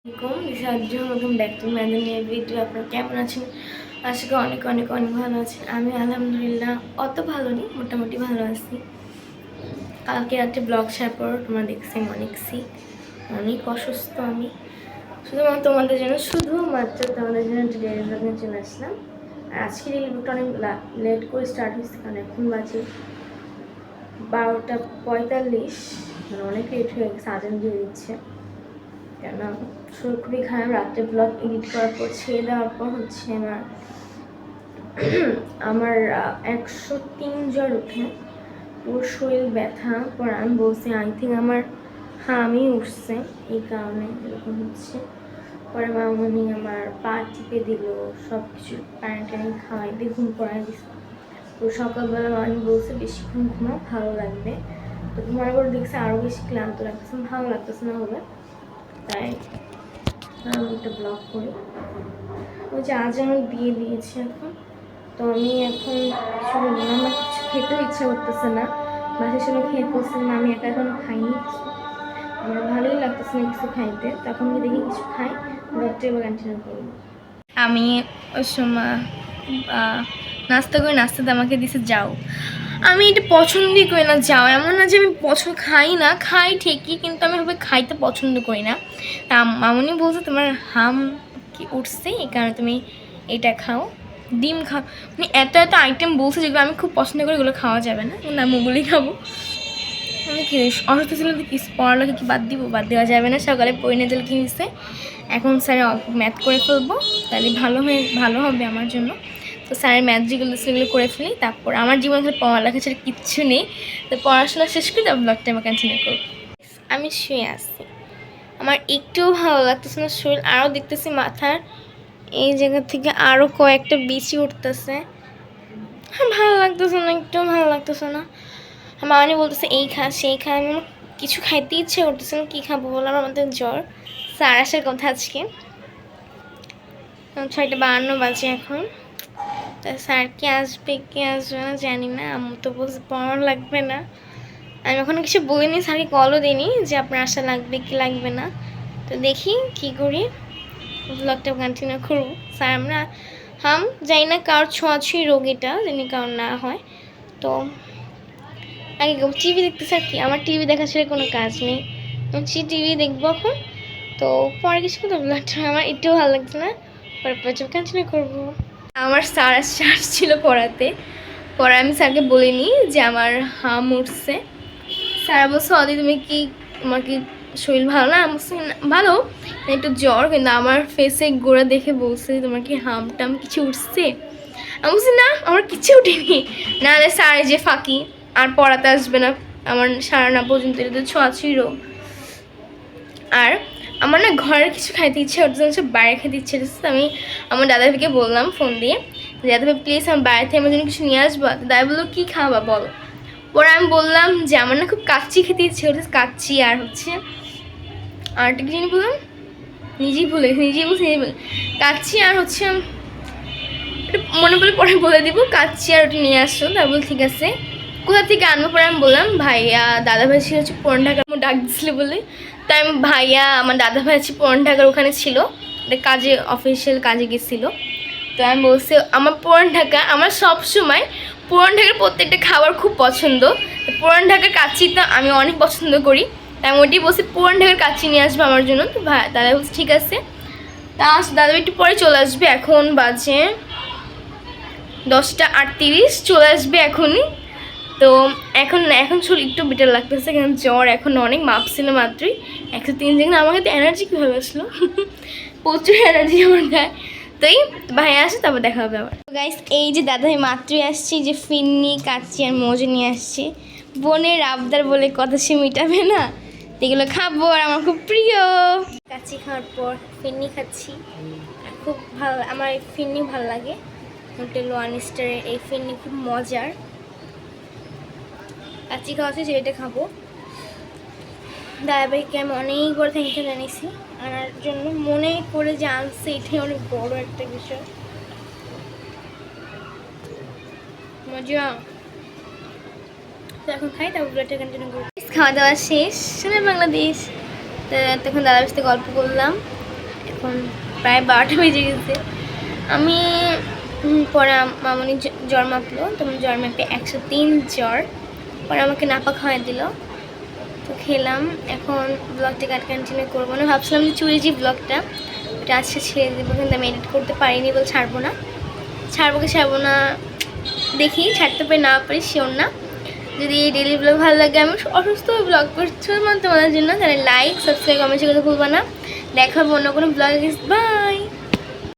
Welcome back to Madania video. আপনারা কেমন আছেন? আজকে অনেক অনেক অনেক ভালো আছেন। আমি আলহামদুলিল্লাহ অত ভালো নেই, মোটামুটি ভালো আছি। কালকে রাত্রে ব্লগ শেয়ার পর তোমরা দেখছি অনেক অসুস্থ আমি। শুধুমাত্র তোমাদের জন্য ডেলি ব্লগে চলে আসলাম। আর আজকে ডেলি ব্লগটা অনেক লেট করে স্টার্ট হয়েছে, কারণ এখন বাজে 12:45, মানে অনেক লেট হয়ে গেছে, আজান দিয়ে দিচ্ছে। কেন শরীর খুবই খারাপ। রাত্রে ব্লগ এডিট করার পর ছেড়ে দেওয়ার পর হচ্ছে আমার 103 জ্বর উঠে, পুরো শরীর ব্যথা। পর আমি বলছি আই থিঙ্ক আমার হামি উঠছে, এই কারণে এরকম হচ্ছে। পরে মামনি আমার পা টিপে দিল, সব কিছু পানি টানি খাওয়াই দিয়ে ঘুম পড়াই দিচ্ছে। তো সকালবেলা আমি বলছে বেশিক্ষণ ঘুমাও, ভালো লাগবে। তো ঘুমার পর দেখছে আরও বেশি ক্লান্ত লাগতেছে, ভালো লাগতেছে না হবে, তাই আমি একটা ব্লগ করি। ওই যে আজ আমার দিয়ে দিয়েছি এখন। তো আমি এখন আমার কিছু খেতেও ইচ্ছা করতেছে না, বাসার সবাই খেয়ে পড়ছে না, আমি একা এখন খাইনি কিছু, আমার ভালোই লাগতেছে না কিছু খাইতে। তখন আমি দেখি কিছু খাই, ব্লগটা এবার কন্টিনিউ করি। আমি ওই সময় নাস্তাতে আমাকে দিছে যাও। আমি এটা পছন্দই করি না যাও, এমন না যে আমি খাই না, খাই ঠিকই, কিন্তু আমি ভাবে খাইতে পছন্দ করি না। তা মামনি বলছে তোমার হাম কি উঠছে, এই কারণে তুমি এটা খাও, ডিম খাও। মানে এত এত আইটেম বলছে যেগুলো আমি খুব পছন্দ করি, এগুলো খাওয়া যাবে না, কিন্তু আমি ওগুলোই খাবো। আমি কি অসুস্থ ছিল তো কি পড়ালেখা কি বাদ দেওয়া যাবে না। সকালে পড়ে দিলে কি হয়েছে, এখন স্যার ম্যাথ করে ফেলবো, তাহলে ভালো হবে আমার জন্য। তো স্যারের ম্যাথ যেগুলো সেগুলো করে ফেলি, তারপর আমার জীবনে পড়ালেখা ছাড়া কিচ্ছু নেই। তো পড়াশোনা শেষ করে তারপর ব্লগটা আমি কন্টিনিউ করবো। আমি শুয়ে আসছি, আমার একটুও ভালো লাগতেছে না শরীর, আরও দেখতেছি মাথার এই জায়গা থেকে আরও কয়েকটা বিচি উঠতেছে। ভালো লাগতেছে না, একটুও ভালো লাগতেছে না। আমার মানে বলতেছে এই খা সেই খা, আমি কিছু খাইতে ইচ্ছে করতেছে না, কী খাবো বললাম, আমাদের জ্বর। স্যার আসার কথা আজকে, 6:52 বাজে এখন। তা স্যার কি আসবে না জানি না। আমার তো বলছে পড়ানো লাগবে না, আমি এখন কিছু বলিনি, স্যারকে কলও দিইনি যে আপনার আসা লাগবে কি লাগবে না। তো দেখি কি করি, ব্লগটা কন্টিনিউ করবো। স্যার আমরা যাই না কারোর ছোঁয়াছুঁই রোগ, এটা জানি কারোর না হয়। তো আগে টিভি দেখতেছে, আর কি আমার টিভি দেখা ছেড়ে কোনো কাজ নেই, টিভি দেখবো এখন। তো পরে কিছু কথা ব্লগটা আমার একটু ভালো লাগছে না, পরে কন্টিনিউ করবো। আমার স্যার ছিল পড়াতে, পরে আমি স্যারকে বলিনি যে আমার হাম উঠছে। স্যার বলছে অদি তুমি কি, তোমার কি শরীর ভালো না? আমি ভালো, একটু জ্বর, কিন্তু আমার ফেসে গোড়া দেখে বলছে তোমার কি হাম কিছু উঠছে? আমি বলছি না আমার কিছু উঠেনি, নাহলে স্যার যে ফাঁকি আর পড়াতে আসবে না আমার সারা না পর্যন্ত, এটা তো ছোঁয়াছুঁই রোগ। আর আমার না ঘরের কিছু খাইতে ইচ্ছে হচ্ছে, বাইরে খেতে ইচ্ছে হচ্ছে। আমি আমার দাদাভাইকে বললাম ফোন দিয়ে, দাদাভাই প্লিজ আমার বাইরে থেকে আমার জন্য কিছু নিয়ে আসবা। দাদা বললো কী খাওয়া বলো। পরে আমি বললাম যে আমার না খুব কাচ্চি খেতে ইচ্ছে হচ্ছে, কাচ্চি আর হচ্ছে আর একটা কি জানি বললাম, নিজেই বলে কাচ্চি আর হচ্ছে এটা মনে বলে পরে বলে দিব, কাচ্চি আর ওটা নিয়ে আসছো। তাই বল ঠিক আছে, কোথা থেকে আনবো? পরে আমি বললাম ভাইয়া দাদাভাই ছিল হচ্ছে পুরান ঢাকার, ডাক দিচ্ছিল বলে। তাই আমি ভাইয়া আমার দাদাভাই আছে পুরান ঢাকার, ওখানে ছিল কাজে, অফিসিয়াল কাজে গেছিলো। তো আমি বলছি আমার পুরান ঢাকা, আমার সবসময় পুরান ঢাকার প্রত্যেকটা খাবার খুব পছন্দ। পুরান ঢাকার কাচ্চিটা আমি অনেক পছন্দ করি, তাই আমি ওইটাই বলছি পুরান ঢাকার কাচ্চি নিয়ে আসবো আমার জন্য। তো দাদা বলছে ঠিক আছে। তা দাদা একটু পরে চলে আসবে, এখন বাজে 10:38, চলে আসবে এখনই। তো এখন শরীর একটু বেটার লাগতেছে, কারণ জ্বর এখন অনেক মাপছিল মাত্রই 103, যেখানে আমাকে তো এনার্জি কীভাবে আসলো প্রচুর এনার্জি আমার গায়ে। তো এই ভাই আসে, তারপর দেখা হবে আবার। গাইস এই যে দাদাই মাত্রই আসছি, যে ফিন্নি কাচ্চি আর মজু নিয়ে আসছে। বোনের আবদার বলে কথা সে মিটাবে না, এগুলো খাবো আর আমার খুব প্রিয়। কাচ্চি খাওয়ার পর ফিন্নি খাচ্ছি, খুব ভালো, আমার এই ফিন্নি ভালো লাগে। হোটেল 1 স্টারের এই ফিন্নি খুব মজার। কাচ্চি খাওয়াচ্ছি, সেটা খাবো। দাদাভাইকে আমি অনেক বড় থ্যাংক ইউ জানিয়েছি আনার জন্য, মনে করে যে আনছে, এটাই অনেক বড় একটা বিষয়। মজা। তো এখন খাই, তারপর ব্লগটা কন্টিনিউ করবো। খাওয়া দাওয়া শেষ, সোনার বাংলাদেশ। তো তখন দাদার সাথে গল্প করলাম, এখন প্রায় 12টা বেজে গেছে। আমি পরে মামনি জ্বর মাপলো, তখন জ্বর মাপে 103 জ্বর। পরে আমাকে নাপা খাওয়াই দিল, তো খেলাম। এখন ব্লগটা কন্টিনিউ করবো না, ভাবছিলাম যে চুরি ব্লগটা ওটা আজকে ছেড়ে দেবো, কিন্তু আমি এডিট করতে পারিনি বলে ছাড়বো না দেখি, ছাড়তে পারি না পারি শিওর না। যদি এই ডেলি ব্লগ ভালো লাগে, আমি অসুস্থ ব্লগ করছি তোমাদের জন্য, তাহলে লাইক সাবস্ক্রাইব কমেন্ট করতে ভুলবা না। দেখা হবে অন্য কোনো ব্লগ। বাই।